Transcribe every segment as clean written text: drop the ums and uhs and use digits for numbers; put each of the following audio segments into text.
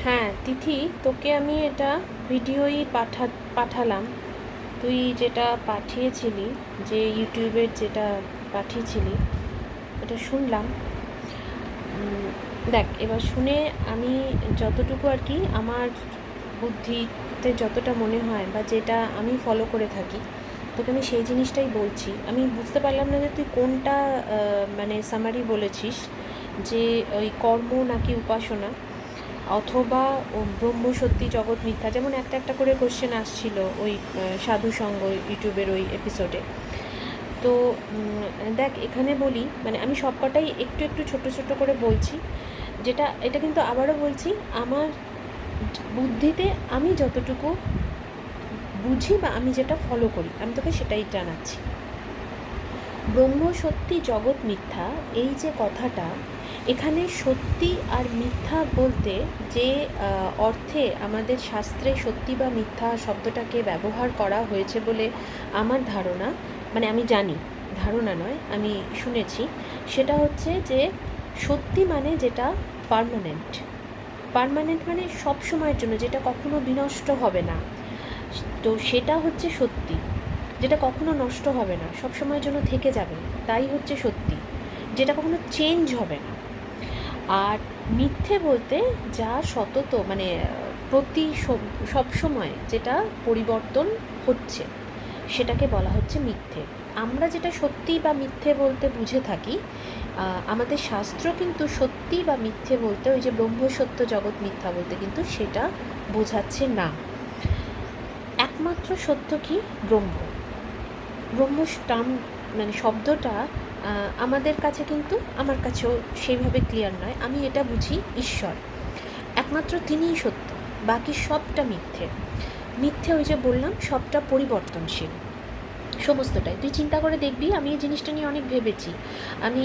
হ্যাঁ তিথি, তোকে আমি এটা ভিডিওই পাঠালাম। তুই যেটা পাঠিয়েছিলি, যে ইউটিউবের যেটা পাঠিয়েছিলি, এটা শুনলাম। দেখ, এবার শুনে আমি যতটুকু আর কি আমার বুদ্ধিতে যতটা মনে হয় বা যেটা আমি ফলো করে থাকি, তোকে আমি সেই জিনিসটাই বলছি। আমি বুঝতে পারলাম না যে তুই কোনটা মানে সামারি বলেছিস, যে ওই কর্ম নাকি উপাসনা, অথবা ব্রহ্ম সত্যি জগৎ মিথ্যা, যেমন একটা একটা করে কোশ্চেন আসছিল ওই সাধু সঙ্গ ইউটিউবের ওই এপিসোডে। তো দেখ, এখানে বলি, মানে আমি সবকটাই একটু একটু ছোট ছোট করে বলছি, যেটা এটা কিন্তু আবারও বলছি, আমার বুদ্ধিতে আমি যতটুকু বুঝি বা আমি যেটা ফলো করি, আমি তোকে সেটাই জানাচ্ছি। ব্রহ্ম সত্যি জগৎ মিথ্যা, এই যে কথাটা, এখানে সত্যি আর মিথ্যা বলতে যে অর্থে আমাদের শাস্ত্রে সত্যি বা মিথ্যা শব্দটাকে ব্যবহার করা হয়েছে বলে আমার ধারণা, মানে আমি জানি, ধারণা নয়, আমি শুনেছি, সেটা হচ্ছে যে সত্যি মানে যেটা পার্মানেন্ট। পার্মানেন্ট মানে সব সময়ের জন্য, যেটা কখনো বিনষ্ট হবে না, তো সেটা হচ্ছে সত্যি। যেটা কখনো নষ্ট হবে না, সব সময়ের জন্য থেকে যাবে, তাই হচ্ছে সত্যি। যেটা কখনো চেঞ্জ হবে না। আর মিথ্যে বলতে যা সতত, মানে প্রতি সব সময় যেটা পরিবর্তন হচ্ছে, সেটাকে বলা হচ্ছে মিথ্যে। আমরা যেটা সত্যি বা মিথ্যে বলতে বুঝে থাকি, আমাদের শাস্ত্র কিন্তু সত্যি বা মিথ্যে বলতে, ওই যে ব্রহ্ম সত্য জগৎ মিথ্যা বলতে কিন্তু সেটা বোঝাচ্ছে না। একমাত্র সত্য কি? ব্রহ্ম। ব্রহ্ম টার্ম, মানে শব্দটা আমাদের কাছে কিন্তু, আমার কাছেও সেইভাবে ক্লিয়ার নয়। আমি এটা বুঝি ঈশ্বর, একমাত্র তিনিই সত্য, বাকি সবটা মিথ্যে। মিথ্যে, ওই যে বললাম, সবটা পরিবর্তনশীল, সমস্তটাই। তুই চিন্তা করে দেখবি, আমি এই জিনিসটা নিয়ে অনেক ভেবেছি। আমি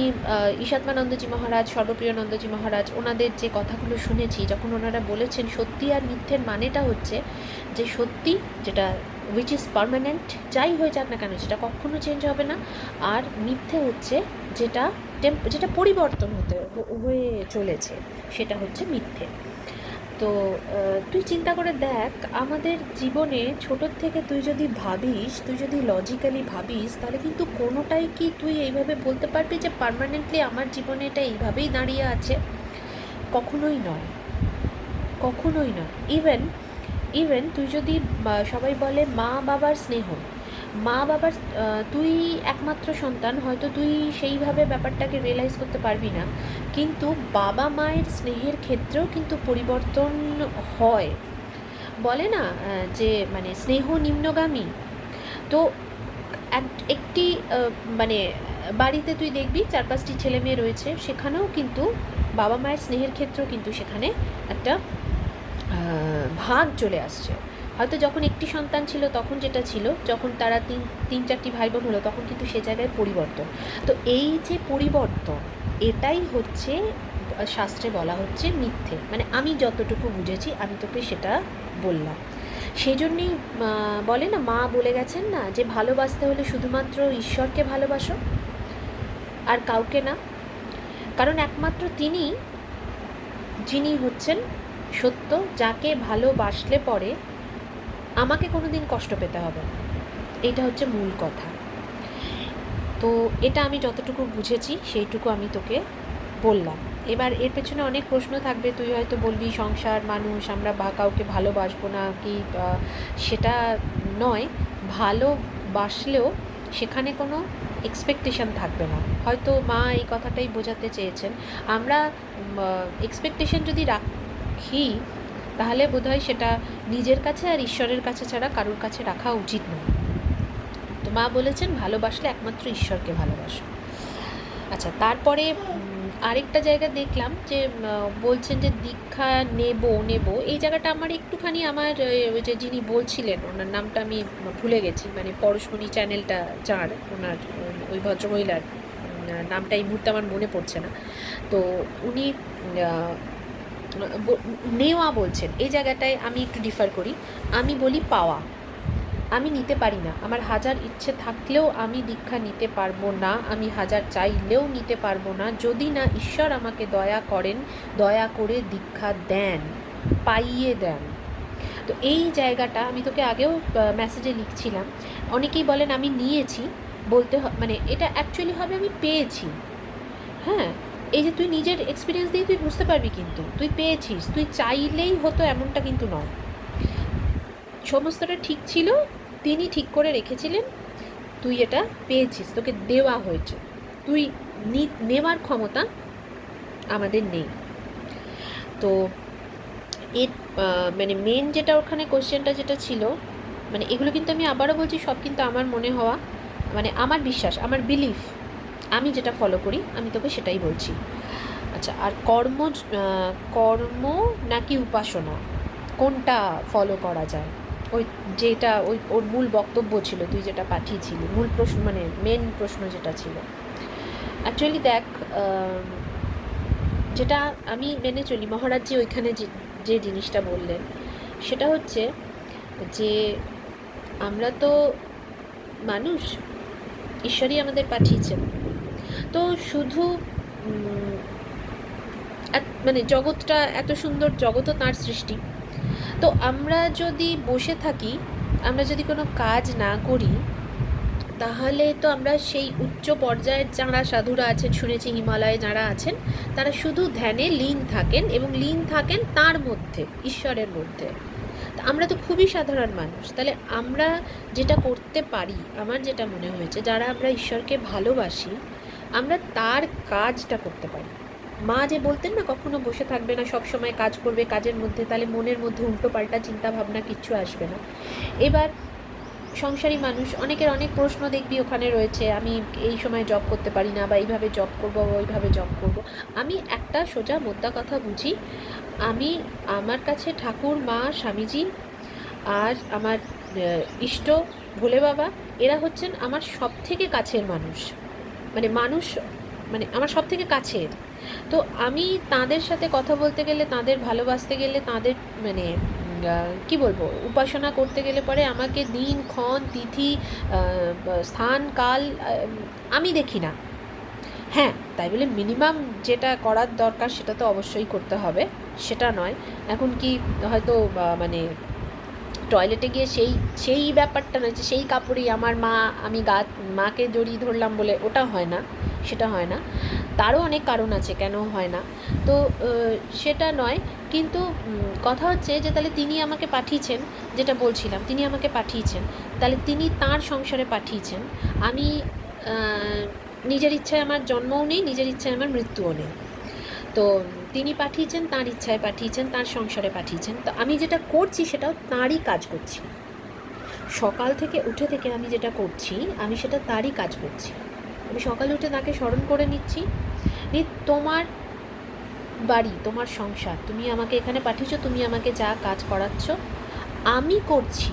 ঈশাত্মানন্দজি মহারাজ, সর্বপ্রিয়নন্দজি মহারাজ, ওনাদের যে কথাগুলো শুনেছি, যখন ওনারা বলেছেন সত্যি আর মিথ্যের মানেটা হচ্ছে যে সত্যি যেটা উইচ ইজ পার্মানেন্ট, যাই হয়ে যাক না কেন, যেটা কখনো চেঞ্জ হবে না। আর মিথ্যে হচ্ছে যেটা যেটা পরিবর্তন হয়ে চলেছে, সেটা হচ্ছে মিথ্যে। তো তুই চিন্তা করে দেখ, আমাদের জীবনে ছোটোর থেকে তুই যদি ভাবিস, তুই যদি লজিক্যালি ভাবিস, তাহলে কিন্তু কোনোটাই কি তুই এইভাবে বলতে পারবি যে পার্মানেন্টলি আমার জীবনে এটা এইভাবেই দাঁড়িয়ে আছে? কখনোই নয়, কখনোই নয়। ইভেন ইভেন তুই যদি, সবাই বলে মা বাবার স্নেহ, মা বাবার, তুই একমাত্র সন্তান, হয়তো তুই সেইভাবে ব্যাপারটাকে রিয়েলাইজ করতে পারবি না, কিন্তু বাবা মায়ের স্নেহের ক্ষেত্রেও কিন্তু পরিবর্তন হয়। বলে না যে মানে স্নেহ নিম্নগামী। তো একটি মানে বাড়িতে তুই দেখবি 4-5টি ছেলে মেয়ে রয়েছে, সেখানেও কিন্তু বাবা মায়ের স্নেহের ক্ষেত্রেও কিন্তু সেখানে একটা ভাগ চলে আসছে। হয়তো যখন একটি সন্তান ছিল তখন যেটা ছিল, যখন তারা তিন চারটি ভাই বোন হলো, তখন কিন্তু সে জায়গায় পরিবর্তন। তো এই যে পরিবর্তন, এটাই হচ্ছে শাস্ত্রে বলা হচ্ছে মিথ্যে। মানে আমি যতটুকু বুঝেছি আমি তোকে সেটা বললাম। সেই জন্যেই বলে না, মা বলে গেছেন না, যে ভালোবাসতে হলে শুধুমাত্র ঈশ্বরকে ভালোবাসো, আর কাউকে না। কারণ একমাত্র তিনি, যিনি হচ্ছেন সত্য, যাকে ভালোবাসলে পরে আমাকে কোনো দিন কষ্ট পেতে হবে না। এইটা হচ্ছে মূল কথা। তো এটা আমি যতটুকু বুঝেছি সেইটুকু আমি তোকে বললাম। এবার এর পেছনে অনেক প্রশ্ন থাকবে, তুই হয়তো বলবি সংসার, মানুষ, আমরা কাউকে ভালোবাসবো না কি, সেটা নয়। ভালোবাসলেও সেখানে কোনো এক্সপেকটেশান থাকবে না। হয়তো মা এই কথাটাই বোঝাতে চেয়েছেন। আমরা এক্সপেকটেশান যদি রাখি, তাহলে বোধহয় সেটা নিজের কাছে আর ঈশ্বরের কাছে ছাড়া কারোর কাছে রাখা উচিত নয়। তো মা বলেছেন ভালোবাসলে একমাত্র ঈশ্বরকে ভালোবাসো। আচ্ছা, তারপরে আরেকটা জায়গা দেখলাম যে বলছেন যে দীক্ষা নেব, এই জায়গাটা আমার একটুখানি, আমার ওই যে যিনি বলছিলেন, ওনার নামটা আমি ভুলে গেছি, মানে পরশমণি চ্যানেলটা যার, ওনার ওই ভদ্রমহিলার নামটা এই মুহূর্তে আমার মনে পড়ছে না। তো উনি নেওয়া বলছেন, এই জায়গাটায় আমি একটু ডিফার করি। আমি বলি পাওয়া। আমি নিতে পারি না, আমার হাজার ইচ্ছে থাকলেও আমি দীক্ষা নিতে পারবো না, আমি হাজার চাইলেও নিতে পারবো না, যদি না ঈশ্বর আমাকে দয়া করেন, দয়া করে দীক্ষা দেন। পাইয়ে দেন। তো এই জায়গাটা আমি তোকে আগেও মেসেজে লিখছিলাম, অনেকেই বলেন আমি নিয়েছি, বলতে মানে এটা অ্যাকচুয়ালি হবে আমি পেয়েছি। হ্যাঁ, এই যে তুই নিজের এক্সপিরিয়েন্স দিয়ে তুই বুঝতে পারবি, কিন্তু তুই পেয়েছিস, তুই চাইলেই হতো এমনটা কিন্তু নয়। সমস্তটা ঠিক ছিল, তিনি ঠিক করে রেখেছিলেন, তুই এটা পেয়েছিস, তোকে দেওয়া হয়েছে, তুই নেওয়ার ক্ষমতা আমাদের নেই। তো এর মানে মেন যেটা ওখানে কোশ্চেনটা যেটা ছিল, মানে এগুলো কিন্তু আমি আবারও বলছি, সব কিন্তু আমার মনে হওয়া, মানে আমার বিশ্বাস, আমার বিলিফ, আমি যেটা ফলো করি আমি তোকে সেটাই বলছি। আচ্ছা, আর কর্ম নাকি উপাসনা, কোনটা ফলো করা যায়? ওই যেটা ওর মূল বক্তব্য ছিল, তুই যেটা পাঠিয়েছিলি, মূল প্রশ্ন মানে মেন প্রশ্ন যেটা ছিল, অ্যাকচুয়ালি দেখ, যেটা আমি মেনে চলি, মহারাজজি ওইখানে যে জিনিসটা বললেন সেটা হচ্ছে যে আমরা তো মানুষ, ঈশ্বরই আমাদের পাঠিয়েছেন। তো শুধু মানে জগৎটা এত সুন্দর, জগৎও তাঁর সৃষ্টি। তো আমরা যদি বসে থাকি, আমরা যদি কোনো কাজ না করি, তাহলে তো আমরা সেই উচ্চ পর্যায়ের যারা সাধুরা আছেন, শুনেছি হিমালয়ে যারা আছেন, তারা শুধু ধ্যানে লীন থাকেন, এবং লীন থাকেন তার মধ্যে, ঈশ্বরের মধ্যে। আমরা তো খুবই সাধারণ মানুষ, তাহলে আমরা যেটা করতে পারি, আমার যেটা মনে হয়েছে, যারা আমরা ঈশ্বরকে ভালোবাসি, আমরা তার কাজটা করতে পারি। মা যে বলতেন না, কখনো বসে থাকবে না, সব সময় কাজ করবে, কাজের মধ্যে, তাহলে মনের মধ্যে উল্টো পাল্টা চিন্তা ভাবনা কিচ্ছু আসবে না। এবার সংসারী মানুষ, অনেকের অনেক প্রশ্ন দেখবি ওখানে রয়েছে, আমি এই সময় জব করতে পারি না, বা এইভাবে জব করবো, বা ওইভাবে জব করবো। আমি একটা সোজা মোদ্দা কথা বুঝি, আমি আমার কাছে ঠাকুর, মা, স্বামীজি আর আমার ইষ্ট ভোলে বাবা, এরা হচ্ছেন আমার সব থেকে কাছের মানুষ, মানে মানুষ, মানে আমার সব থেকে কাছের। তো আমি তাদের সাথে কথা বলতে গেলে, তাদের ভালোবাসতে গেলে, তাদের মানে কি বলবো, উপাসনা করতে গেলে পরে আমাকে দিন, ক্ষণ, তিথি, স্থান, কাল আমি দেখি না। হ্যাঁ, তাই বলে মিনিমাম যেটা করার দরকার সেটা তো অবশ্যই করতে হবে, সেটা নয়। এখন কি হয়তো মানে টয়লেটে গিয়ে সেই সেই ব্যাপারটা নয় যে সেই কাপড়েই আমার মা, আমি মাকে জড়িয়ে ধরলাম বলে ওটা হয় না, সেটা হয় না। তারও অনেক কারণ আছে কেন হয় না, তো সেটা নয়। কিন্তু কথা হচ্ছে যে তাহলে তিনি আমাকে পাঠিয়েছেন, যেটা বলছিলাম, তিনি আমাকে পাঠিয়েছেন, তাহলে তিনি তার সংসারে পাঠিয়েছেন। আমি নিজের ইচ্ছায় আমার জন্মও নেই, নিজের ইচ্ছায় আমার মৃত্যুও নেই। তো তিনি পাঠিয়েছেন, তাঁর ইচ্ছায় পাঠিয়েছেন, তাঁর সংসারে পাঠিয়েছেন। তো আমি যেটা করছি সেটাও তাঁরই কাজ করছি। সকাল থেকে উঠে থেকে আমি যেটা করছি, আমি সেটা তারই কাজ করছি। আমি সকালে উঠে তাকে স্মরণ করে নিচ্ছি, তোমার বাড়ি, তোমার সংসার, তুমি আমাকে এখানে পাঠিয়েছো, তুমি আমাকে যা কাজ করাচ্ছ আমি করছি।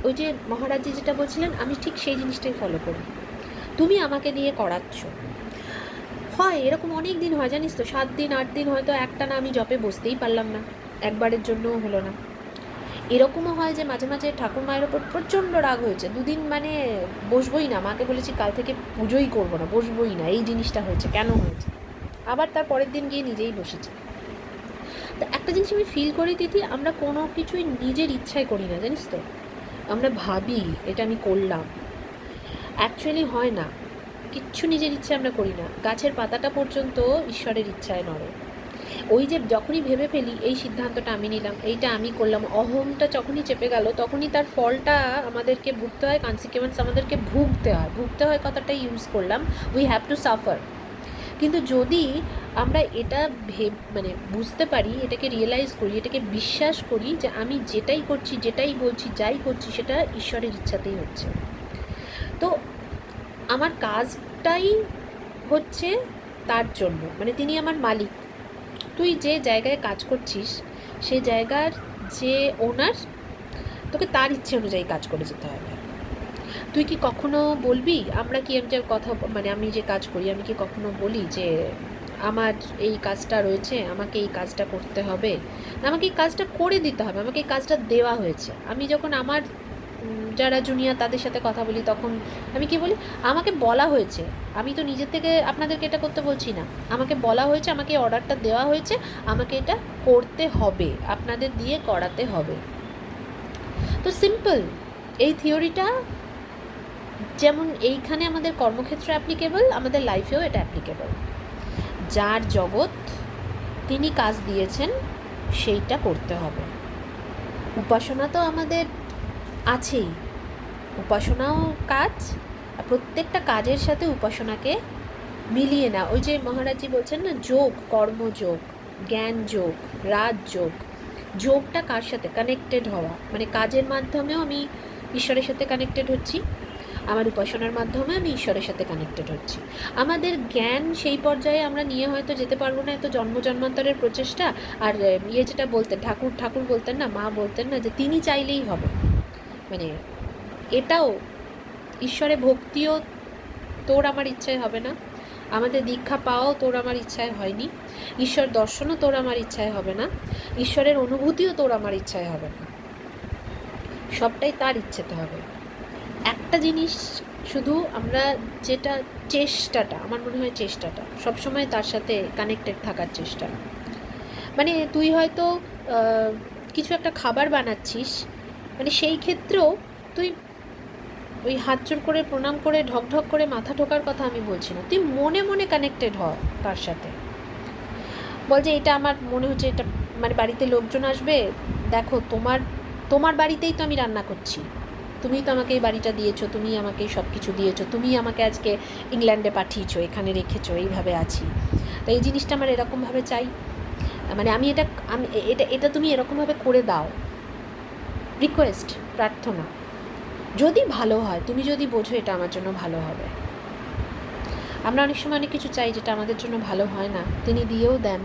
ওই যে মহারাজজি যেটা বলছিলেন, আমি ঠিক সেই জিনিসটাই ফলো করি। তুমি আমাকে দিয়ে করাচ্ছ। হয় এরকম অনেক দিন হয়, জানিস তো, 7 দিন 8 দিন হয়তো একটানা আমি জপে বসতেই পারলাম না, একবারের জন্যও হলো না। এরকমও হয় যে মাঝে মাঝে ঠাকুর মায়ের ওপর প্রচণ্ড রাগ হয়েছে, 2 দিন মানে বসবই না, মাকে বলেছি কাল থেকে পুজোই করবো না, বসবই না, এই জিনিসটা হয়েছে, কেন হয়েছে, আবার তার পরের দিন গিয়ে নিজেই বসেছে। তো একটা জিনিস আমি ফিল করি দিদি, আমরা কোনো কিছুই নিজের ইচ্ছায় করি না, জানিস তো। আমরা ভাবি এটা আমি করলাম, অ্যাকচুয়ালি হয় না, কিচ্ছু নিজের ইচ্ছে আমরা করি না। গাছের পাতাটা পর্যন্ত ঈশ্বরের ইচ্ছায় নড়ে। ওই যে যখনই ভেবে ফেলি এই সিদ্ধান্তটা আমি নিলাম, এইটা আমি করলাম, অহংটা যখনই চেপে গেল, তখনই তার ফলটা আমাদেরকে ভুগতে হয়, কনসিকুয়েন্স আমাদেরকে ভুগতে হয়। ভুগতে হয় কথাটাই ইউজ করলাম, উই হ্যাভ টু সাফার। কিন্তু যদি আমরা এটা মানে বুঝতে পারি, এটাকে রিয়েলাইজ করি, এটাকে বিশ্বাস করি যে আমি যেটাই করছি, যেটাই বলছি, যাই করছি, সেটা ঈশ্বরের ইচ্ছাতেই হচ্ছে, তো আমার কাজটাই হচ্ছে তার জন্য, মানে তিনি আমার মালিক। তুই যে জায়গায় কাজ করছিস সেই জায়গার যে ওনার, তোকে তার ইচ্ছে অনুযায়ী কাজ করে যেতে হবে। তুই কি কখনো বলবি, আমরা কি যে কথা, মানে আমি যে কাজ করি, আমি কি কখনো বলি যে আমার এই কাজটা রয়েছে, আমাকে এই কাজটা করতে হবে, আমাকে এই কাজটা করে দিতে হবে, আমাকে এই কাজটা দেওয়া হয়েছে, আমি যখন আমার যারা জুনিয়র তাদের সাথে কথা বলি, তখন আমি কি বলি, আমাকে বলা হয়েছে, আমি তো নিজের থেকে আপনাদেরকে এটা করতে বলছি না, আমাকে বলা হয়েছে, আমাকে অর্ডারটা দেওয়া হয়েছে, আমাকে এটা করতে হবে, আপনাদের দিয়ে করাতে হবে। তো সিম্পল, এই থিওরিটা যেমন এইখানে আমাদের কর্মক্ষেত্রে অ্যাপ্লিকেবল, আমাদের লাইফেও এটা অ্যাপ্লিকেবল। যার জগৎ তিনি কাজ দিয়েছেন সেইটা করতে হবে। উপাসনা তো আমাদের আছেই, উপাসনাও কাজ, আর প্রত্যেকটা কাজের সাথে উপাসনাকে মিলিয়ে না। ওই যে মহারাজজি বলছেন না, যোগ, কর্মযোগ, জ্ঞান যোগ, রাজযোগ, যোগটা কার সাথে কানেক্টেড হওয়া, মানে কাজের মাধ্যমেও আমি ঈশ্বরের সাথে কানেক্টেড হচ্ছি, আমার উপাসনার মাধ্যমে আমি ঈশ্বরের সাথে কানেক্টেড হচ্ছি। আমাদের জ্ঞান সেই পর্যায়ে আমরা নিয়ে হয়তো যেতে পারবো না, এত জন্ম জন্মান্তরের প্রচেষ্টা। আর যেটা বলতেন ঠাকুর বলতেন না, মা বলতেন না যে তিনি চাইলেই হবে, মানে এটাও ঈশ্বরে ভক্তিও তোর আমার ইচ্ছায় হবে না, আমাদের দীক্ষা পাওয়াও তোর আমার ইচ্ছায় হয়নি, ঈশ্বর দর্শনও তোর আমার ইচ্ছায় হবে না, ঈশ্বরের অনুভূতিও তোর আমার ইচ্ছায় হবে না, সবটাই তার ইচ্ছেতে হবে। একটা জিনিস শুধু আমরা যেটা চেষ্টাটা, আমার মনে হয় চেষ্টাটা সবসময় তার সাথে কানেক্টেড থাকার চেষ্টা। মানে তুই হয়তো কিছু একটা খাবার বানাচ্ছিস, মানে সেই ক্ষেত্রেও তুই ওই হাত জোর করে প্রণাম করে ঢকঢক করে মাথা ঠোকার কথা আমি বলছি না, তুই মনে মনে কানেক্টেড হ তার সাথে। বল যে এটা আমার মনে হচ্ছে, এটা মানে বাড়িতে লোকজন আসবে, দেখো তোমার বাড়িতেই তো আমি রান্না করছি, তুমিই তো আমাকে এই বাড়িটা দিয়েছো, তুমি আমাকে সব কিছু দিয়েছো, তুমি আমাকে আজকে ইংল্যান্ডে পাঠিয়েছো, এখানে রেখেছো, এইভাবে আছি, তো এই জিনিসটা আমার এরকমভাবে চাই, মানে আমি এটা তুমি এরকমভাবে করে দাও, রিকোয়েস্ট, প্রার্থনা, যদি ভালো হয়, তুমি যদি বোঝো এটা আমার জন্য ভালো হবে। আমরা অনেক সময় অনেক কিছু চাই যেটা আমাদের জন্য ভালো হয় না, তিনি দিয়েও দেন।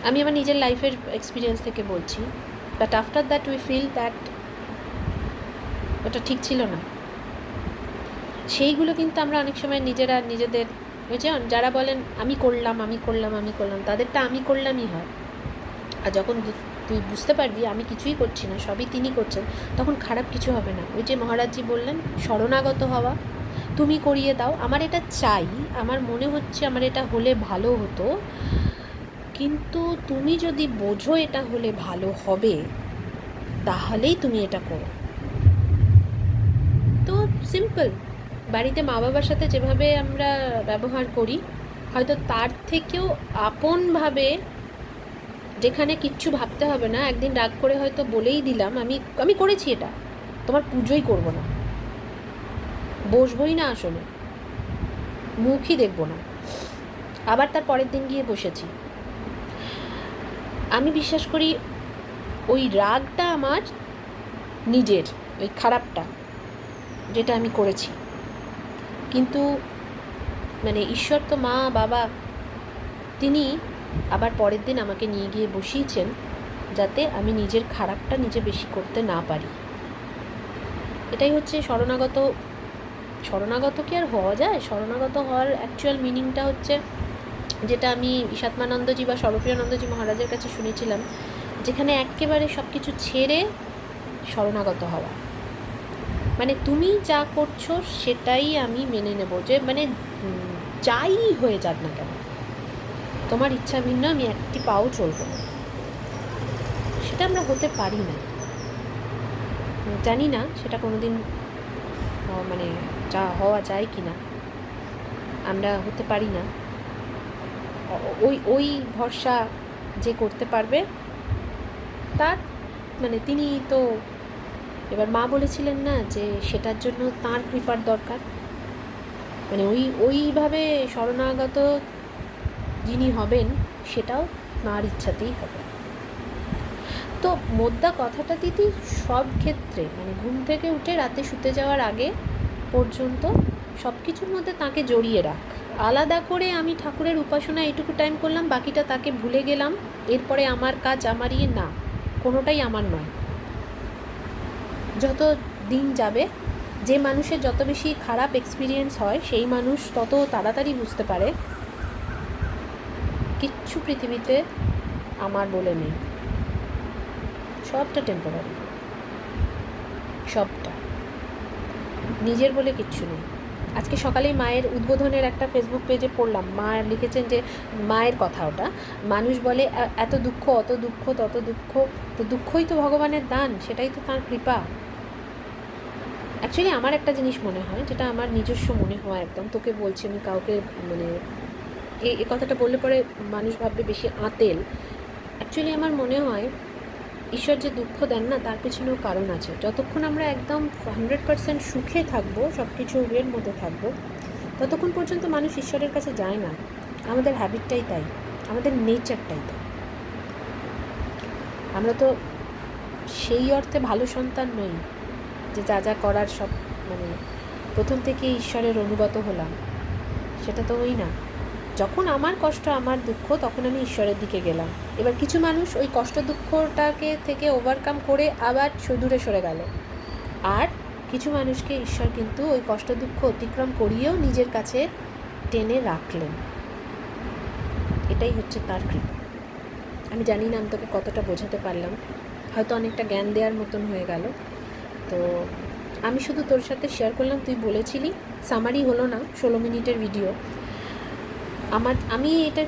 আমি আমার নিজের লাইফের এক্সপিরিয়েন্স থেকে বলছি, but after that we feel that ওটা ঠিক ছিল না, সেইগুলো কিন্তু আমরা অনেক সময় নিজেদের ওই যে যারা বলেন আমি করলাম, তাদেরটা আমি করলামই হয়। আর যখন তুই বুঝতে পারবি আমি কিছুই করছি না, সবই তিনি করছেন, তখন খারাপ কিছু হবে না। ওই যে মহারাজজি বললেন শরণাগত হওয়া, তুমি করিয়ে দাও, আমার এটা চাই, আমার মনে হচ্ছে আমার এটা হলে ভালো হতো, কিন্তু তুমি যদি বোঝো এটা হলে ভালো হবে, তাহলেই তুমি এটা করো। তো সিম্পল, বাড়িতে মা বাবার সাথে যেভাবে আমরা ব্যবহার করি, হয়তো তার থেকেও আপনভাবে, যেখানে কিচ্ছু ভাবতে হবে না, একদিন রাগ করে হয়তো বলেই দিলাম আমি করেছি এটা, তোমার পুজোই করব না, বসবই না, আসলে মুখই দেখব না, আবার তার পরের দিন গিয়ে বসেছি। আমি বিশ্বাস করি ওই রাগটা আমার নিজের, ওই খারাপটা যেটা আমি করেছি, কিন্তু মানে ঈশ্বর তো মা বাবা, তিনি আবার পরের দিন আমাকে নিয়ে গিয়ে বসিয়েছেন যাতে আমি নিজের খারাপটা নিজে বেশি করতে না পারি। এটাই হচ্ছে শরণাগত কি আর হওয়া যায়? শরণাগত হওয়ার অ্যাকচুয়াল মিনিংটা হচ্ছে, যেটা আমি ঈশাত্মানন্দজি বা সর্বপ্রিয়ানন্দজি মহারাজের কাছে শুনেছিলাম, যেখানে একেবারে সব কিছু ছেড়ে শরণাগত হওয়া, মানে তুমি যা করছো সেটাই আমি মেনে নেব, যে মানে যাই হয়ে যাক না কেন, তোমার ইচ্ছা ভিন্ন, আমি একটি পাও চলব না। সেটা আমরা হতে পারি না, জানি না সেটা কোনো দিন মানে যা হওয়া যায় কি না, আমরা হতে পারি না। ওই ভরসা যে করতে পারবে তার, মানে তিনি তো, এবার মা বলেছিলেন না যে সেটার জন্য তাঁর কৃপার দরকার, মানে ওইভাবে শরণাগত যিনি হবেন সেটাও তাঁর ইচ্ছাতেই হবে। তো মোদ্দা কথাটা দিদি, সব ক্ষেত্রে মানে ঘুম থেকে উঠে রাতে শুতে যাওয়ার আগে পর্যন্ত সব কিছুর মধ্যে তাকে জড়িয়ে রাখ। আলাদা করে আমি ঠাকুরের উপাসনা এইটুকু টাইম করলাম, বাকিটা তাকে ভুলে গেলাম, এরপরে আমার কাজ আমারই না, কোনোটাই আমার নয়। যত দিন যাবে, যে মানুষের যত বেশি খারাপ এক্সপিরিয়েন্স হয়, সেই মানুষ তত তাড়াতাড়ি বুঝতে পারে কিচ্ছু পৃথিবীতে আমার বলে নেই, সবটা টেম্পোরারি। সবটা, নিজের বলে কিচ্ছু নেই। আজকে সকালেই মায়ের উদ্বোধনের একটা ফেসবুক পেজে পড়লাম, মা লিখেছেন যে মায়ের কথা ওটা, মানুষ বলে এত দুঃখ, অত দুঃখ, তত দুঃখ, তো দুঃখই তো ভগবানের দান, সেটাই তো তাঁর কৃপা। অ্যাকচুয়ালি আমার একটা জিনিস মনে হয়, যেটা আমার নিজস্ব মনে হয় একদম, তোকে বলছি, আমি কাউকে মানে এই কথাটা বললে পরে মানুষ ভাববে বেশি আঁতেল। অ্যাকচুয়ালি আমার মনে হয় ঈশ্বর যে দুঃখ দেন না, তার পেছনেও কারণ আছে। যতক্ষণ আমরা একদম 100% সুখে থাকবো, সব কিছু এর মধ্যে থাকবো, ততক্ষণ পর্যন্ত মানুষ ঈশ্বরের কাছে যায় না। আমাদের হ্যাবিটটাই তাই, আমাদের নেচারটাই তাই। আমরা তো সেই অর্থে ভালো সন্তান নই যে যা যা করার সব মানে প্রথম থেকে ঈশ্বরের অনুগত হলাম, সেটা তো হই না। যখন আমার কষ্ট, আমার দুঃখ, তখন আমি ঈশ্বরের দিকে গেলাম। এবার কিছু মানুষ ওই কষ্ট দুঃখটাকে থেকে ওভারকাম করে আবার দূরে সরে গেল, আর কিছু মানুষকে ঈশ্বর কিন্তু ওই কষ্ট দুঃখ অতিক্রম করিয়েও নিজের কাছে টেনে রাখলেন। এটাই হচ্ছে তার কৃপা। আমি জানি না আমি তোকে কতটা বোঝাতে পারলাম, হয়তো অনেকটা জ্ঞান দেওয়ার মতন হয়ে গেল। তো আমি শুধু তোর সাথে শেয়ার করলাম, তুই বলেছিলি, সামারি হলো না, 16 মিনিটের ভিডিও। আমি এটা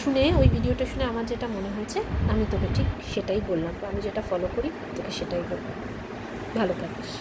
শুনে, ওই ভিডিওটা শুনে আমার যেটা মনে হয়েছে আমি তোকে ঠিক সেটাই বললাম, তো আমি যেটা ফলো করি তোকে সেটাই বললাম। ভালো থাকিস।